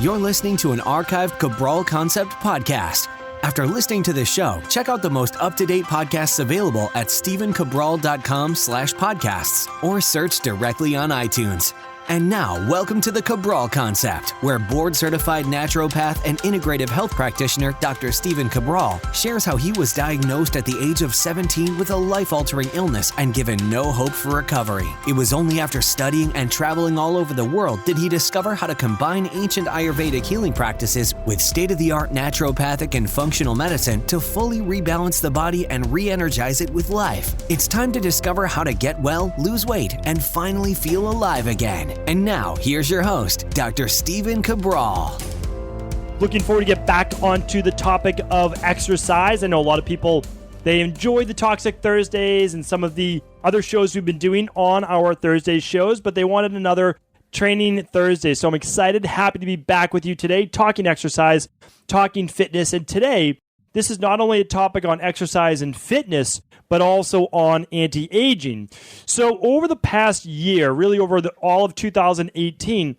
You're listening to an archived CabralConcept podcast. After listening to this show, check out the most up-to-date podcasts available at stevencabral.com/podcasts or search directly on iTunes. And now, welcome to the CabralConcept, where board-certified naturopath and integrative health practitioner Dr. Stephen Cabral shares how he was diagnosed at the age of 17 with a life-altering illness and given no hope for recovery. It was only after studying and traveling all over the world did he discover how to combine ancient Ayurvedic healing practices with state-of-the-art naturopathic and functional medicine to fully rebalance the body and re-energize it with life. It's time to discover how to get well, lose weight, and finally feel alive again. And now, here's your host, Dr. Stephen Cabral. Looking forward to get back onto the topic of exercise. I know a lot of people, they enjoy the Toxic Thursdays and some of the other shows we've been doing on our Thursday shows, but they wanted another Training Thursday. So I'm excited, happy to be back with you today, talking exercise, talking fitness. And today, this is not only a topic on exercise and fitness, but also on anti-aging. So over the past year, really over all of 2018,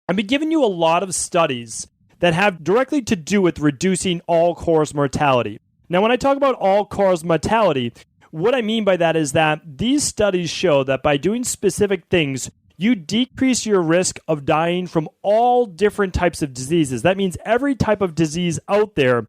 I've been giving you a lot of studies that have directly to do with reducing all-cause mortality. Now, when I talk about all-cause mortality, what I mean by that is that these studies show that by doing specific things, you decrease your risk of dying from all different types of diseases. That means every type of disease out there,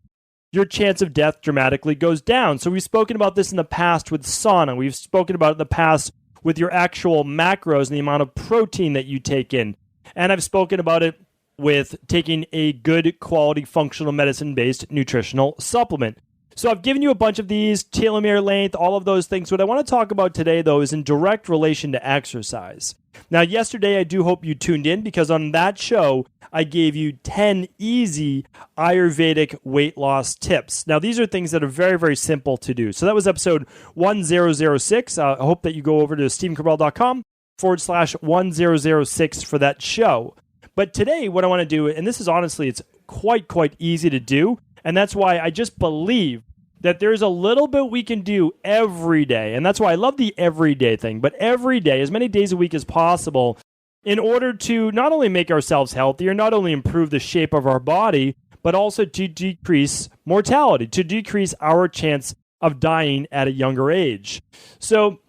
your chance of death dramatically goes down. So we've spoken about this in the past with sauna. We've spoken about it in the past with your actual macros and the amount of protein that you take in. And I've spoken about it with taking a good quality functional medicine-based nutritional supplement. So I've given you a bunch of these, telomere length, all of those things. What I want to talk about today, though, is in direct relation to exercise. Now, yesterday, I do hope you tuned in because on that show, I gave you 10 easy Ayurvedic weight loss tips. Now, these are things that are very, very simple to do. So that was episode 1006. I hope that you go over to stevencabral.com/1006 for that show. But today, what I want to do, and this is honestly, it's quite easy to do. And that's why I just believe that there's a little bit we can do every day. And that's why I love the everyday thing, but every day, as many days a week as possible, in order to not only make ourselves healthier, not only improve the shape of our body, but also to decrease mortality, to decrease our chance of dying at a younger age. So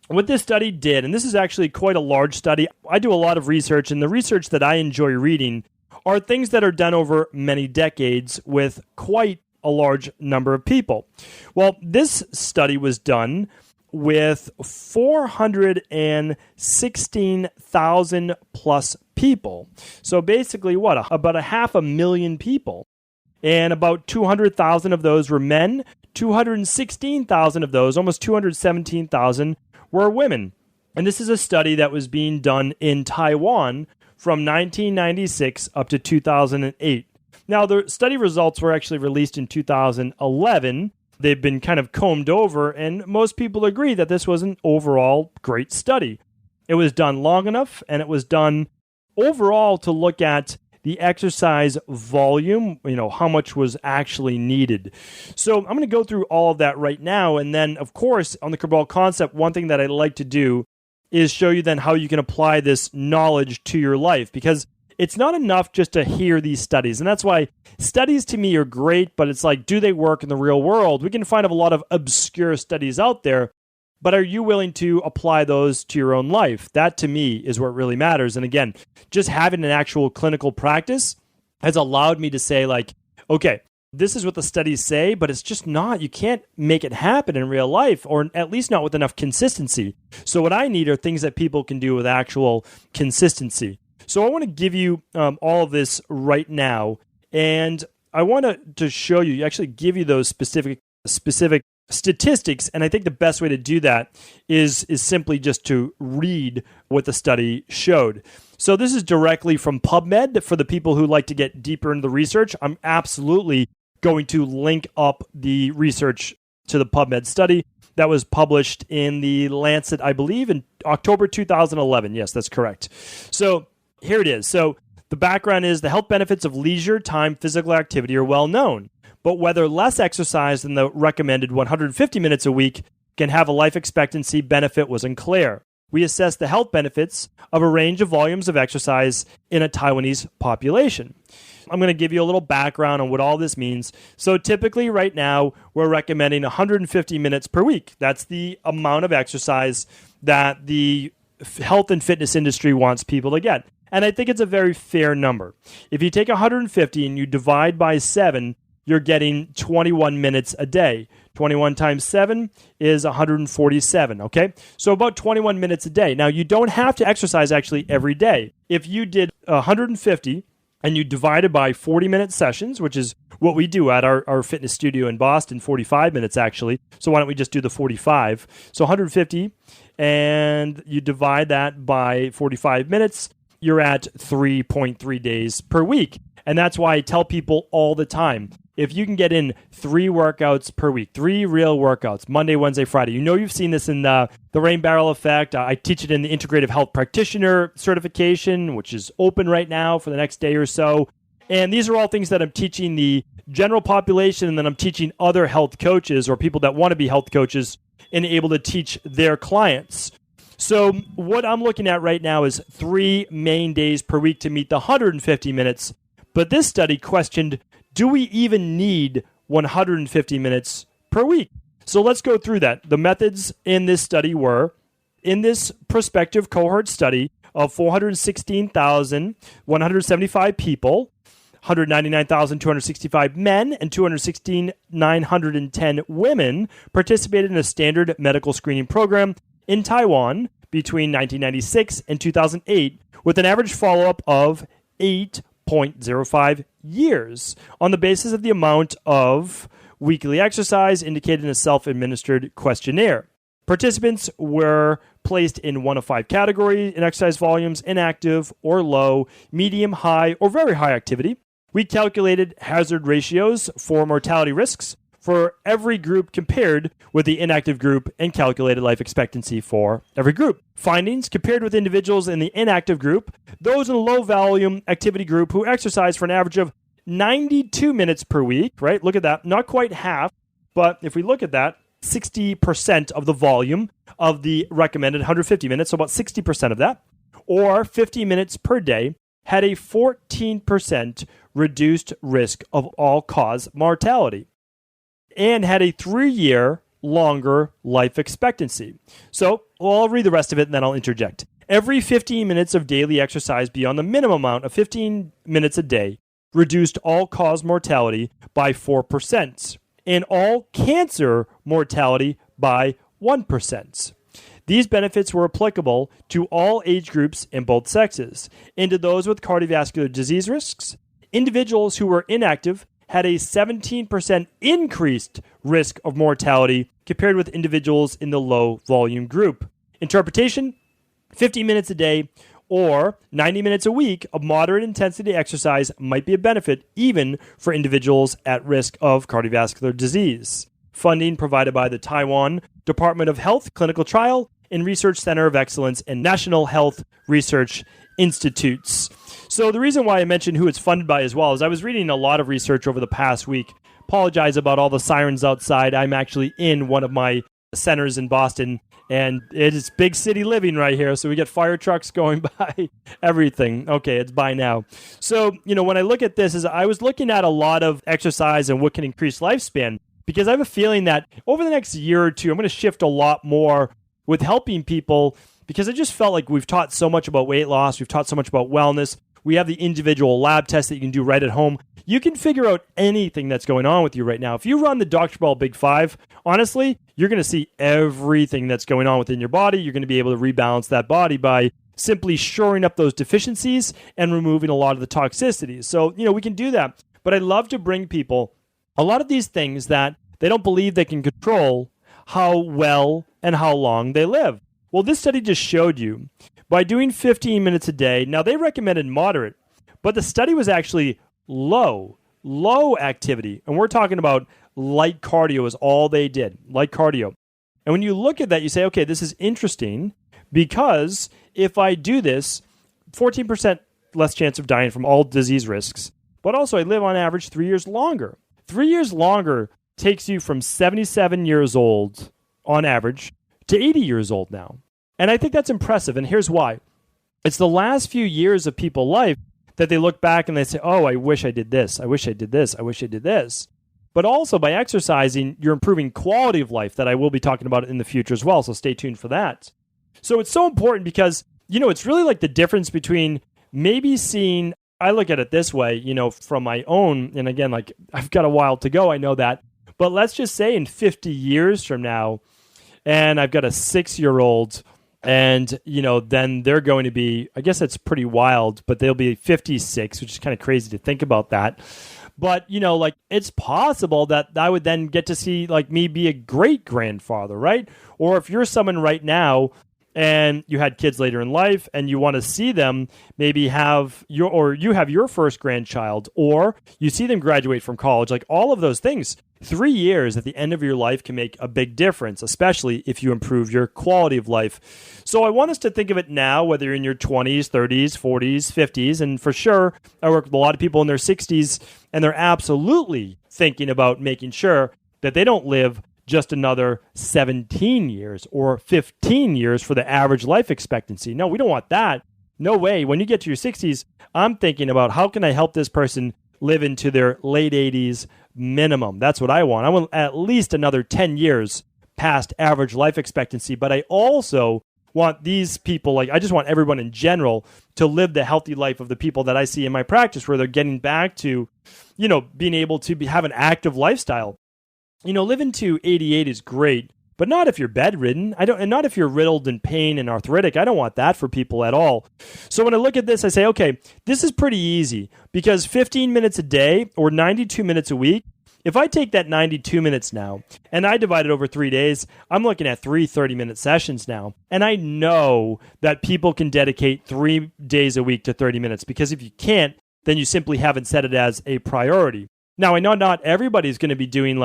what this study did, and this is actually quite a large study, I do a lot of research, and the research that I enjoy reading are things that are done over many decades with quite a large number of people. Well, this study was done with 416,000 plus people. So basically, about 500,000 people. And about 200,000 of those were men, 216,000 of those, almost 217,000, were women. And this is a study that was being done in Taiwan from 1996 up to 2008. Now, the study results were actually released in 2011. They've been kind of combed over, and most people agree that this was an overall great study. It was done long enough, and it was done overall to look at the exercise volume, how much was actually needed. So I'm going to go through all of that right now, and then, of course, on the CabralConcept, one thing that I like to do is show you then how you can apply this knowledge to your life, because it's not enough just to hear these studies. And that's why studies to me are great, but it's like, do they work in the real world? We can find a lot of obscure studies out there, but are you willing to apply those to your own life? That to me is what really matters. And again, just having an actual clinical practice has allowed me to say okay, this is what the studies say, but it's just not. You can't make it happen in real life, or at least not with enough consistency. So what I need are things that people can do with actual consistency. So I want to give you all of this right now, and I want to show you, actually give you those specific statistics, and I think the best way to do that is simply just to read what the study showed. So this is directly from PubMed. For the people who like to get deeper into the research, I'm absolutely going to link up the research to the PubMed study that was published in the Lancet, I believe, in October 2011. Yes, that's correct. So here it is. So the background is the health benefits of leisure time physical activity are well known, but whether less exercise than the recommended 150 minutes a week can have a life expectancy benefit was unclear. we assessed the health benefits of a range of volumes of exercise in a Taiwanese population. I'm going to give you a little background on what all this means. So typically right now, we're recommending 150 minutes per week. That's the amount of exercise that the health and fitness industry wants people to get. And I think it's a very fair number. If you take 150 and you divide by 7, you're getting 21 minutes a day. 21 times 7 is 147, okay? So about 21 minutes a day. Now, you don't have to exercise actually every day. If you did 150 and you divide it by 40-minute sessions, which is what we do at our fitness studio in Boston, 45 minutes actually. So why don't we just do the 45? So 150, and you divide that by 45 minutes, you're at 3.3 days per week. And that's why I tell people all the time, if you can get in 3 workouts per week, 3 real workouts, Monday, Wednesday, Friday. You know you've seen this in the Rain Barrel Effect. I teach it in the Integrative Health Practitioner certification, which is open right now for the next day or so. And these are all things that I'm teaching the general population, and then I'm teaching other health coaches or people that want to be health coaches and able to teach their clients. So what I'm looking at right now is 3 main days per week to meet the 150 minutes. But this study questioned, do we even need 150 minutes per week? So let's go through that. The methods in this study were, in this prospective cohort study of 416,175 people, 199,265 men and 216,910 women participated in a standard medical screening program in Taiwan between 1996 and 2008 with an average follow-up of 8.05 years on the basis of the amount of weekly exercise indicated in a self-administered questionnaire. Participants were placed in one of 5 categories in exercise volumes: inactive or low, medium, high, or very high activity. We calculated hazard ratios for mortality risks for every group compared with the inactive group and calculated life expectancy for every group. Findings: compared with individuals in the inactive group, those in the low volume activity group who exercise for an average of 92 minutes per week, right? Look at that. Not quite half, but if we look at that, 60% of the volume of the recommended 150 minutes, so about 60% of that, or 50 minutes per day, had a 14% reduced risk of all-cause mortality and had a 3-year longer life expectancy. So, I'll read the rest of it and then I'll interject. Every 15 minutes of daily exercise beyond the minimum amount of 15 minutes a day reduced all-cause mortality by 4% and all cancer mortality by 1%. These benefits were applicable to all age groups and both sexes, and to those with cardiovascular disease risks. Individuals who were inactive had a 17% increased risk of mortality compared with individuals in the low volume group. Interpretation: 50 minutes a day or 90 minutes a week of moderate intensity exercise might be a benefit even for individuals at risk of cardiovascular disease. Funding provided by the Taiwan Department of Health Clinical Trial and Research Center of Excellence and National Health Research Institutes. So the reason why I mentioned who it's funded by as well is I was reading a lot of research over the past week. Apologize about all the sirens outside. I'm actually in one of my centers in Boston, and it is big city living right here, so we get fire trucks going by, everything. Okay, it's by now. So, when I look at this, is I was looking at a lot of exercise and what can increase lifespan, because I have a feeling that over the next year or two, I'm going to shift a lot more with helping people, because I just felt like we've taught so much about weight loss, we've taught so much about wellness, we have the individual lab tests that you can do right at home. You can figure out anything that's going on with you right now. If you run the Dr. Cabral Big 5, honestly, you're going to see everything that's going on within your body. You're going to be able to rebalance that body by simply shoring up those deficiencies and removing a lot of the toxicities. So, we can do that. But I love to bring people a lot of these things that they don't believe they can control how well and how long they live. Well, this study just showed you by doing 15 minutes a day. Now, they recommended moderate, but the study was actually low activity. And we're talking about light cardio is all they did, light cardio. And when you look at that, you say, okay, this is interesting because if I do this, 14% less chance of dying from all disease risks, but also I live on average 3 years longer. 3 years longer takes you from 77 years old on average to 80 years old now. And I think that's impressive. And here's why. It's the last few years of people's life that they look back and they say, oh, I wish I did this. I wish I did this. I wish I did this. But also by exercising, you're improving quality of life that I will be talking about in the future as well. So stay tuned for that. So it's so important because, it's really like the difference between maybe seeing, I look at it this way, from my own, and again, like I've got a while to go, I know that. But let's just say in 50 years from now, and I've got a 6-year-old, and, then they're going to be, I guess that's pretty wild, but they'll be 56, which is kind of crazy to think about that. But, it's possible that I would then get to see, me be a great-grandfather, right? Or if you're someone right now and you had kids later in life and you want to see them maybe have you have your first grandchild, or you see them graduate from college, all of those things. 3 years at the end of your life can make a big difference, especially if you improve your quality of life. So I want us to think of it now, whether you're in your 20s, 30s, 40s, 50s, and for sure, I work with a lot of people in their 60s, and they're absolutely thinking about making sure that they don't live just another 17 years or 15 years for the average life expectancy. No, we don't want that. No way. When you get to your 60s, I'm thinking about how can I help this person live into their late 80s minimum. That's what I want. I want at least another 10 years past average life expectancy. But I also want these people, I just want everyone in general to live the healthy life of the people that I see in my practice, where they're getting back to, being able to have an active lifestyle. Living to 88 is great, but not if you're bedridden. And not if you're riddled in pain and arthritic. I don't want that for people at all. So when I look at this, I say, okay, this is pretty easy, because 15 minutes a day or 92 minutes a week, if I take that 92 minutes now and I divide it over 3 days, I'm looking at 3 30-minute sessions now. And I know that people can dedicate 3 days a week to 30 minutes, because if you can't, then you simply haven't set it as a priority. Now, I know not everybody's going to be doing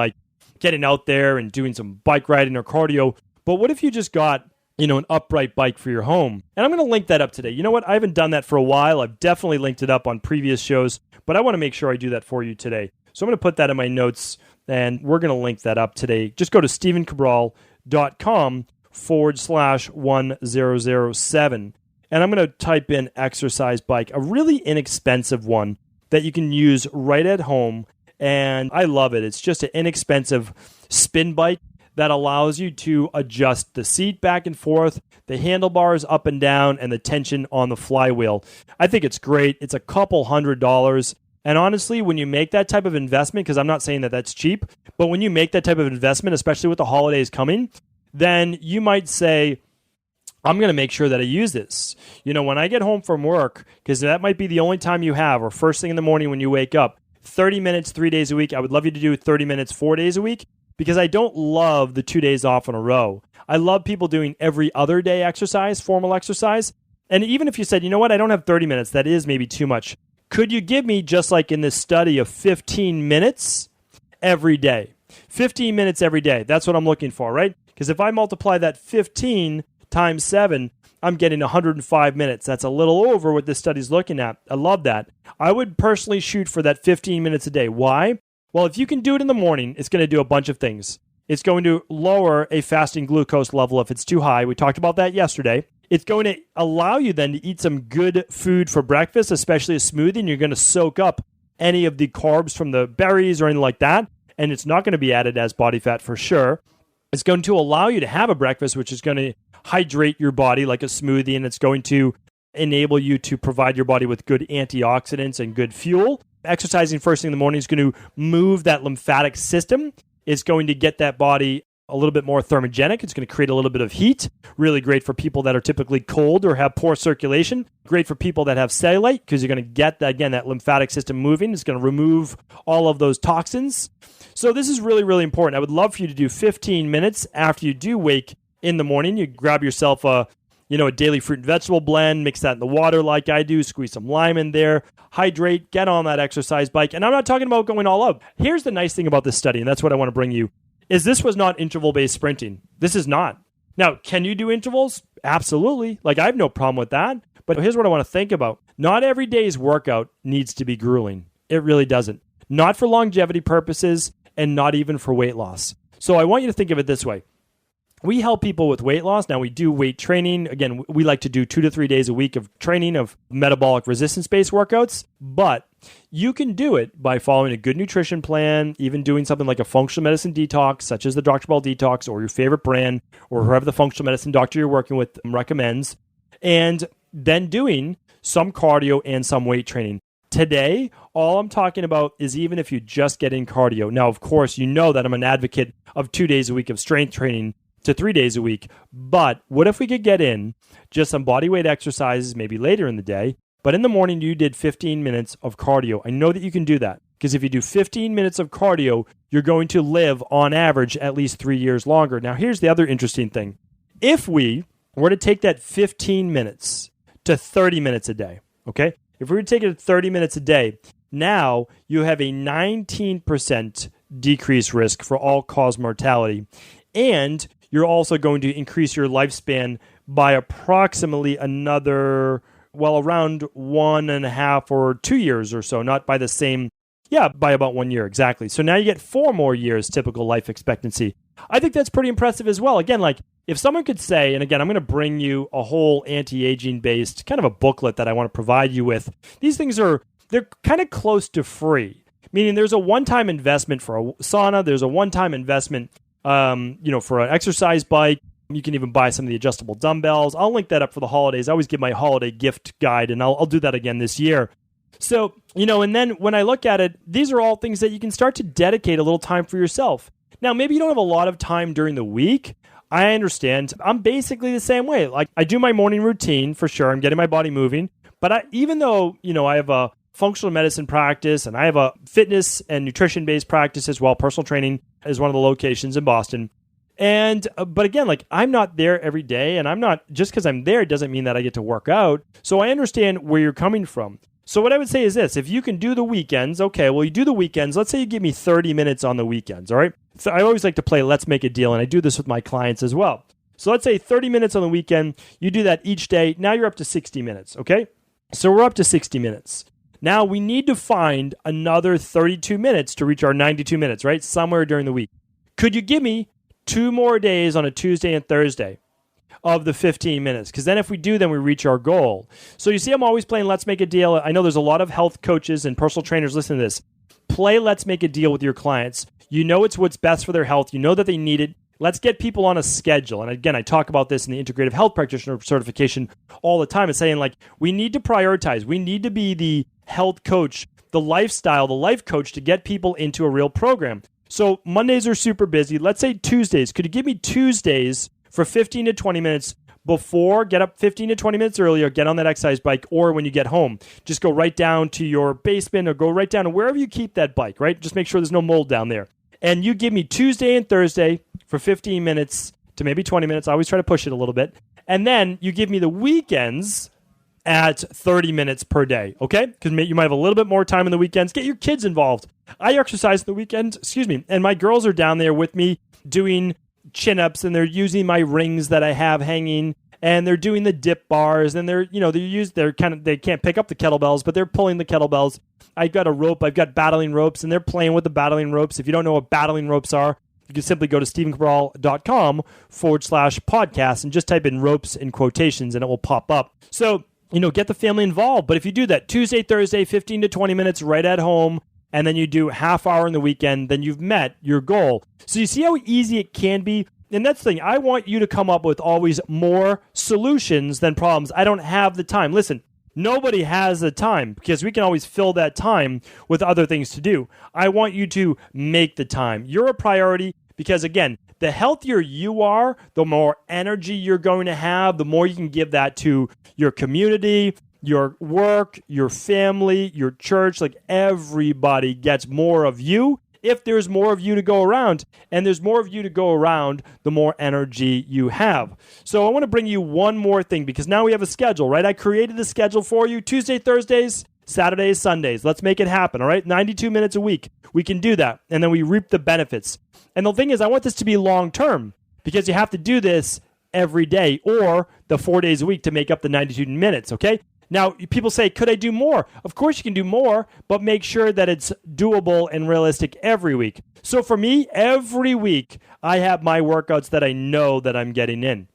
getting out there and doing some bike riding or cardio. But what if you just got, an upright bike for your home? And I'm going to link that up today. You know what? I haven't done that for a while. I've definitely linked it up on previous shows, but I want to make sure I do that for you today. So I'm going to put that in my notes, and we're going to link that up today. Just go to StephenCabral.com/1007. And I'm going to type in exercise bike, a really inexpensive one that you can use right at home. And I love it. It's just an inexpensive spin bike that allows you to adjust the seat back and forth, the handlebars up and down, and the tension on the flywheel. I think it's great. It's a couple $100. And honestly, when you make that type of investment, because I'm not saying that that's cheap, but when you make that type of investment, especially with the holidays coming, then you might say, I'm going to make sure that I use this. When I get home from work, because that might be the only time you have, or first thing in the morning when you wake up, 30 minutes, 3 days a week. I would love you to do 30 minutes, 4 days a week, because I don't love the 2 days off in a row. I love people doing every other day exercise, formal exercise. And even if you said, you know what, I don't have 30 minutes, that is maybe too much. Could you give me, just like in this study, of 15 minutes every day? 15 minutes every day. That's what I'm looking for, right? Because if I multiply that 15 times 7, I'm getting 105 minutes. That's a little over what this study's looking at. I love that. I would personally shoot for that 15 minutes a day. Why? Well, if you can do it in the morning, it's going to do a bunch of things. It's going to lower a fasting glucose level if it's too high. We talked about that yesterday. It's going to allow you then to eat some good food for breakfast, especially a smoothie, and you're going to soak up any of the carbs from the berries or anything like that, and it's not going to be added as body fat for sure. It's going to allow you to have a breakfast, which is going to hydrate your body like a smoothie, and it's going to enable you to provide your body with good antioxidants and good fuel. Exercising first thing in the morning is going to move that lymphatic system. It's going to get that body a little bit more thermogenic. It's going to create a little bit of heat. Really great for people that are typically cold or have poor circulation. Great for people that have cellulite, because you're going to get, that lymphatic system moving. It's going to remove all of those toxins. So this is really, really important. I would love for you to do 15 minutes after you do wake in the morning. You grab yourself a daily fruit and vegetable blend, mix that in the water like I do, squeeze some lime in there, hydrate, get on that exercise bike. And I'm not talking about going all out. Here's the nice thing about this study, and that's what I want to bring you, is this was not interval-based sprinting. This is not. Now, can you do intervals? Absolutely. I have no problem with that. But here's what I want to think about. Not every day's workout needs to be grueling. It really doesn't. Not for longevity purposes, and not even for weight loss. So I want you to think of it this way. we help people with weight loss. Now, we do weight training. Again, we like to do 2 to 3 days a week of training of metabolic resistance-based workouts, but you can do it by following a good nutrition plan, even doing something like a functional medicine detox, such as the Dr. Ball Detox or your favorite brand or whoever the functional medicine doctor you're working with recommends, and then doing some cardio and some weight training. Today, all I'm talking about is even if you just get in cardio. Now, of course, you know that I'm an advocate of 2 days a week of strength training to 3 days a week. But what if we could get in just some body weight exercises maybe later in the day, but in the morning you did 15 minutes of cardio? I know that you can do that because if you do 15 minutes of cardio, you're going to live on average at least 3 years longer. Now, here's the other interesting thing. If we were to take that 15 minutes to 30 minutes a day, okay? If we were to take it to 30 minutes a day, now you have a 19% decreased risk for all-cause mortality, and you're also going to increase your lifespan by approximately another, around 1.5 or 2 years or so, not by the same, by about 1 year, exactly. So now you get 4 more years typical life expectancy. I think that's pretty impressive as well. Again, like if someone could say, and again, I'm going to bring you a whole anti-aging based kind of a booklet that I want to provide you with. These things they're kind of close to free, meaning there's a one-time investment for a sauna. There's a one-time investment for an exercise bike. You can even buy some of the adjustable dumbbells. I'll link that up for the holidays. I always give my holiday gift guide, and I'll do that again this year. So, and then when I look at it, these are all things that you can start to dedicate a little time for yourself. Now, maybe you don't have a lot of time during the week. I understand. I'm basically the same way. Like I do my morning routine for sure. I'm getting my body moving. But even though, I have a functional medicine practice and I have a fitness and nutrition-based practice as well, personal training is one of the locations in Boston. But again, like I'm not there every day, and I'm not, just because I'm there doesn't mean that I get to work out. So I understand where you're coming from. So what I would say is this: if you can do the weekends, okay, well, you do the weekends. Let's say you give me 30 minutes on the weekends, all right? So I always like to play Let's Make a Deal, and I do this with my clients as well. So let's say 30 minutes on the weekend. You do that each day. Now you're up to 60 minutes, okay? So we're up to 60 minutes. Now we need to find another 32 minutes to reach our 92 minutes, right? Somewhere during the week. Could you give me 2 more days on a Tuesday and Thursday of the 15 minutes? Because then if we do, then we reach our goal. So you see, I'm always playing Let's Make a Deal. I know there's a lot of health coaches and personal trainers listening to this. Play Let's Make a Deal with your clients. You know it's what's best for their health. You know that they need it. Let's get people on a schedule. And again, I talk about this in the Integrative Health Practitioner certification all the time. It's saying like, we need to prioritize. We need to be the health coach, the lifestyle, the life coach to get people into a real program. So Mondays are super busy. Let's say Tuesdays. Could you give me Tuesdays for 15 to 20 minutes before? Get up 15 to 20 minutes earlier, get on that exercise bike, or when you get home, just go right down to your basement or go right down to wherever you keep that bike, right? Just make sure there's no mold down there. And you give me Tuesday and Thursday for 15 minutes to maybe 20 minutes. I always try to push it a little bit. And then you give me the weekends at 30 minutes per day, okay? Because you might have a little bit more time in the weekends. Get your kids involved. I exercise the weekend, and my girls are down there with me doing chin-ups, and they're using my rings that I have hanging, and they're doing the dip bars, and they can't pick up the kettlebells, but they're pulling the kettlebells. I've got a rope, I've got battling ropes, and they're playing with the battling ropes. If you don't know what battling ropes are, you can simply go to stevencabral.com/podcast and just type in ropes in quotations, and it will pop up. So, get the family involved. But if you do that Tuesday, Thursday, 15 to 20 minutes right at home, and then you do half hour in the weekend, then you've met your goal. So you see how easy it can be? And that's the thing. I want you to come up with always more solutions than problems. I don't have the time. Listen, nobody has the time because we can always fill that time with other things to do. I want you to make the time. You're a priority because, again, the healthier you are, the more energy you're going to have, the more you can give that to your community, your work, your family, your church. Like everybody gets more of you if there's more of you to go around. And there's more of you to go around, the more energy you have. So I want to bring you one more thing because now we have a schedule, right? I created a schedule for you. Tuesday, Thursdays, Saturdays, Sundays. Let's make it happen, all right? 92 minutes a week. We can do that. And then we reap the benefits. And the thing is, I want this to be long-term because you have to do this every day or the 4 days a week to make up the 92 minutes, okay? Now, people say, could I do more? Of course you can do more, but make sure that it's doable and realistic every week. So for me, every week, I have my workouts that I know that I'm getting in.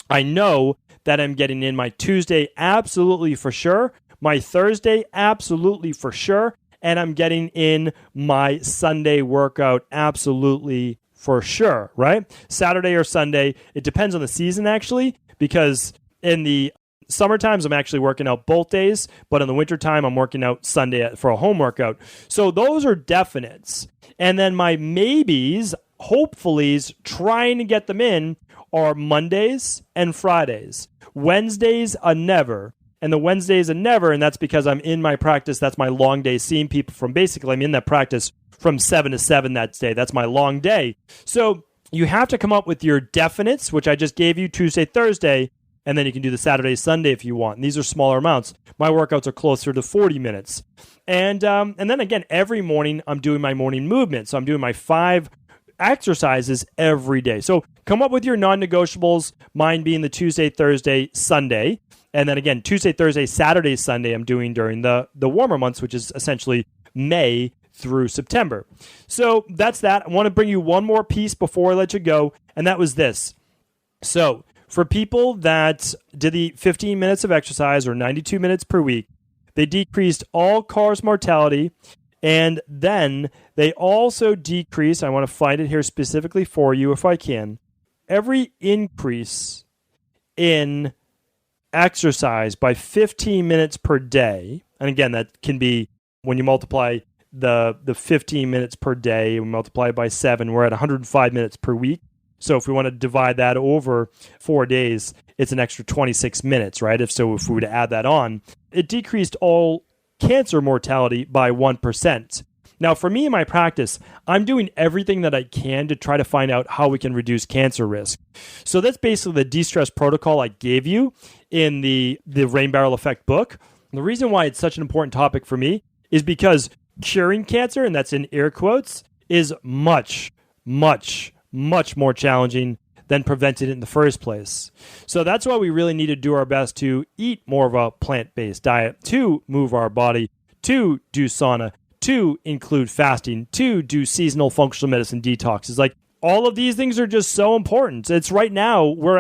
I know that I'm getting in my Tuesday absolutely for sure, my Thursday absolutely for sure, and I'm getting in my Sunday workout absolutely for sure, right? Saturday or Sunday, it depends on the season actually, because in the summer times, I'm actually working out both days, but in the wintertime, I'm working out Sunday for a home workout. So those are definites. And then my maybes, hopefullys, trying to get them in are Mondays and Fridays. Wednesdays, a never. And the Wednesdays, a never, and that's because I'm in my practice. That's my long day, seeing people from basically, I'm in that practice from 7 to 7 that day. That's my long day. So you have to come up with your definites, which I just gave you, Tuesday, Thursday, and then you can do the Saturday, Sunday if you want. And these are smaller amounts. My workouts are closer to 40 minutes. And then again, every morning I'm doing my morning movement. So I'm doing my 5 exercises every day. So come up with your non-negotiables, mine being the Tuesday, Thursday, Sunday. And then again, Tuesday, Thursday, Saturday, Sunday, I'm doing during the warmer months, which is essentially May through September. So that's that. I want to bring you one more piece before I let you go, and that was this. So for people that did the 15 minutes of exercise or 92 minutes per week, they decreased all-cause mortality, and then they also decreased, I want to find it here specifically for you if I can, every increase in exercise by 15 minutes per day. And again, that can be when you multiply the 15 minutes per day and multiply it by 7, we're at 105 minutes per week. So if we want to divide that over 4 days, it's an extra 26 minutes, right? If we were to add that on, it decreased all cancer mortality by 1%. Now, for me in my practice, I'm doing everything that I can to try to find out how we can reduce cancer risk. So that's basically the de-stress protocol I gave you in the Rain Barrel Effect book. And the reason why it's such an important topic for me is because curing cancer, and that's in air quotes, is much, much, much more challenging than preventing it in the first place. So that's why we really need to do our best to eat more of a plant-based diet, to move our body, to do sauna, to include fasting, to do seasonal functional medicine detoxes. Like, all of these things are just so important. It's right now, we're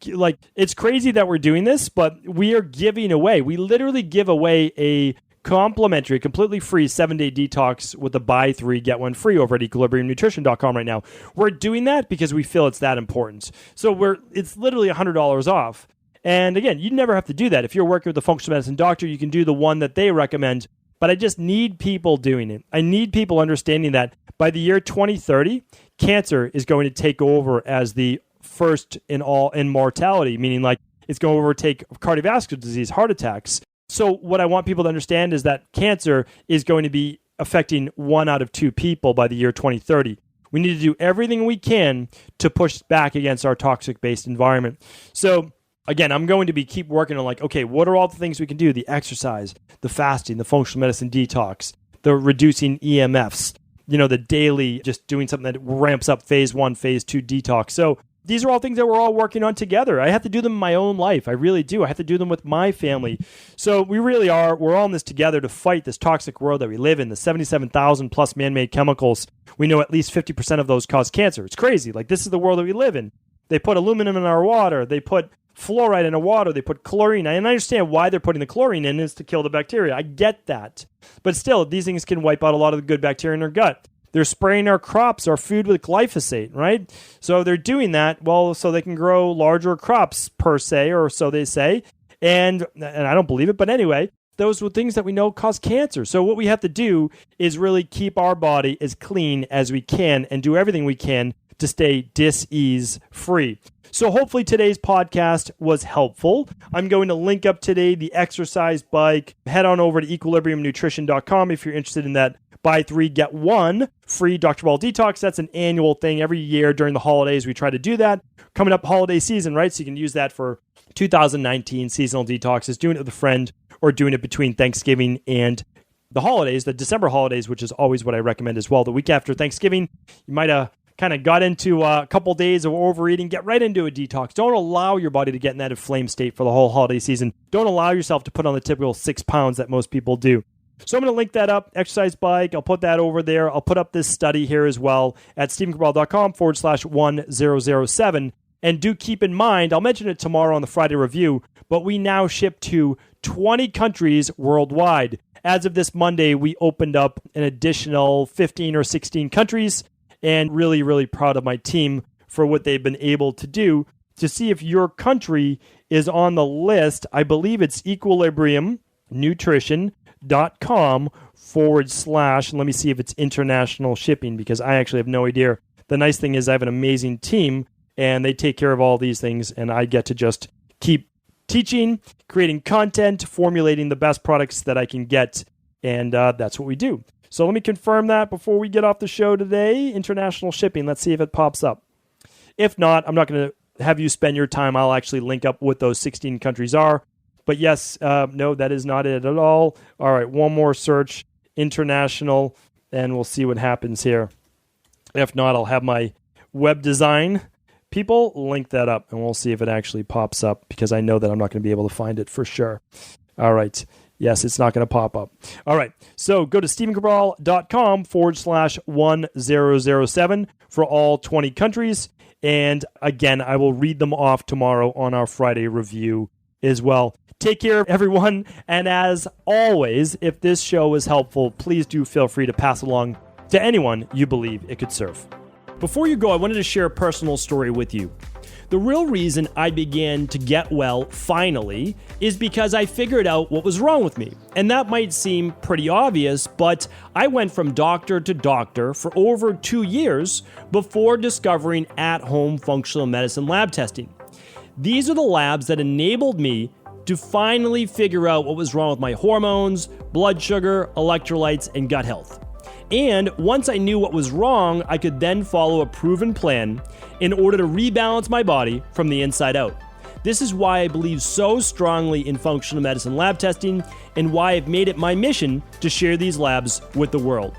like, it's crazy that we're doing this, but we are giving away. We literally give away a complimentary, completely free 7-day detox with a buy 3, get 1 free over at equilibriumnutrition.com right now. We're doing that because we feel it's that important. So it's literally $100 off. And again, you never have to do that. If you're working with a functional medicine doctor, you can do the one that they recommend. But I just need people doing it. I need people understanding that by the year 2030, cancer is going to take over as the first in mortality, meaning like it's going to overtake cardiovascular disease, heart attacks. So what I want people to understand is that cancer is going to be affecting 1 out of 2 people by the year 2030. We need to do everything we can to push back against our toxic-based environment. So again, I'm going to keep working on okay, what are all the things we can do? The exercise, the fasting, the functional medicine detox, the reducing EMFs, the daily, just doing something that ramps up phase 1, phase 2 detox. So these are all things that we're all working on together. I have to do them in my own life. I really do. I have to do them with my family. So we really are. We're all in this together to fight this toxic world that we live in, the 77,000 plus man-made chemicals. We know at least 50% of those cause cancer. It's crazy. This is the world that we live in. They put aluminum in our water. They put fluoride in the water. They put chlorine. And I understand why they're putting the chlorine in is to kill the bacteria. I get that. But still, these things can wipe out a lot of the good bacteria in our gut. They're spraying our crops, our food with glyphosate, right? So they're doing that, so they can grow larger crops per se, or so they say. And I don't believe it, but anyway, those were things that we know cause cancer. So what we have to do is really keep our body as clean as we can and do everything we can to stay dis-ease free. So hopefully today's podcast was helpful. I'm going to link up today the exercise bike. Head on over to equilibriumnutrition.com if you're interested in that. Buy 3, get 1 free Dr. Ball Detox. That's an annual thing. Every year during the holidays, we try to do that. Coming up holiday season, right? So you can use that for 2019 seasonal detoxes, doing it with a friend or doing it between Thanksgiving and the holidays, the December holidays, which is always what I recommend as well. The week after Thanksgiving, you might kind of got into a couple days of overeating, get right into a detox. Don't allow your body to get in that inflamed state for the whole holiday season. Don't allow yourself to put on the typical 6 pounds that most people do. So I'm going to link that up, exercise bike. I'll put that over there. I'll put up this study here as well at StephenCabral.com/1007. And do keep in mind, I'll mention it tomorrow on the Friday review, but we now ship to 20 countries worldwide. As of this Monday, we opened up an additional 15 or 16 countries, and really, really proud of my team for what they've been able to do to see if your country is on the list. I believe it's equilibriumnutrition.com / let me see if it's international shipping, because I actually have no idea. The nice thing is I have an amazing team and they take care of all these things, and I get to just keep teaching, creating content, formulating the best products that I can get, and that's what we do. So let me confirm that before we get off the show today. International shipping. Let's see if it pops up. If not, I'm not going to have you spend your time. I'll actually link up what those 16 countries are. But yes, no, that is not it at all. All right, one more search, international, and we'll see what happens here. If not, I'll have my web design people link that up, and we'll see if it actually pops up, because I know that I'm not going to be able to find it for sure. All right. Yes, it's not going to pop up. All right. So go to StephenCabral.com /1007 for all 20 countries. And again, I will read them off tomorrow on our Friday review as well. Take care, everyone. And as always, if this show was helpful, please do feel free to pass along to anyone you believe it could serve. Before you go, I wanted to share a personal story with you. The real reason I began to get well finally is because I figured out what was wrong with me. And that might seem pretty obvious, but I went from doctor to doctor for over 2 years before discovering at-home functional medicine lab testing. These are the labs that enabled me to finally figure out what was wrong with my hormones, blood sugar, electrolytes, and gut health. And once I knew what was wrong, I could then follow a proven plan in order to rebalance my body from the inside out. This is why I believe so strongly in functional medicine lab testing, and why I've made it my mission to share these labs with the world.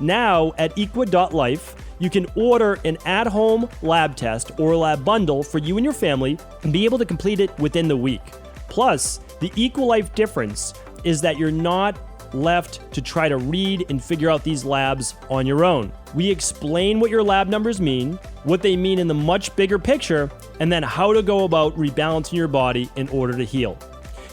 Now at equa.life, you can order an at-home lab test or lab bundle for you and your family and be able to complete it within the week. Plus, the EquaLife difference is that you're not left to try to read and figure out these labs on your own. We explain what your lab numbers mean, what they mean in the much bigger picture, and then how to go about rebalancing your body in order to heal.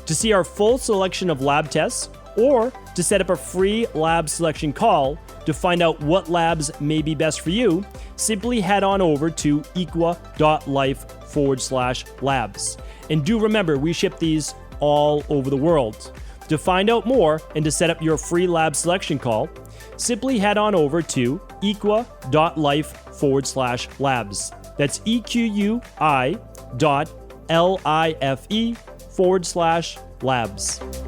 To see our full selection of lab tests, or to set up a free lab selection call to find out what labs may be best for you, simply head on over to equa.life /labs. And do remember, we ship these all over the world. To find out more and to set up your free lab selection call, simply head on over to equa.life /labs. That's EQUI.LIFE /labs.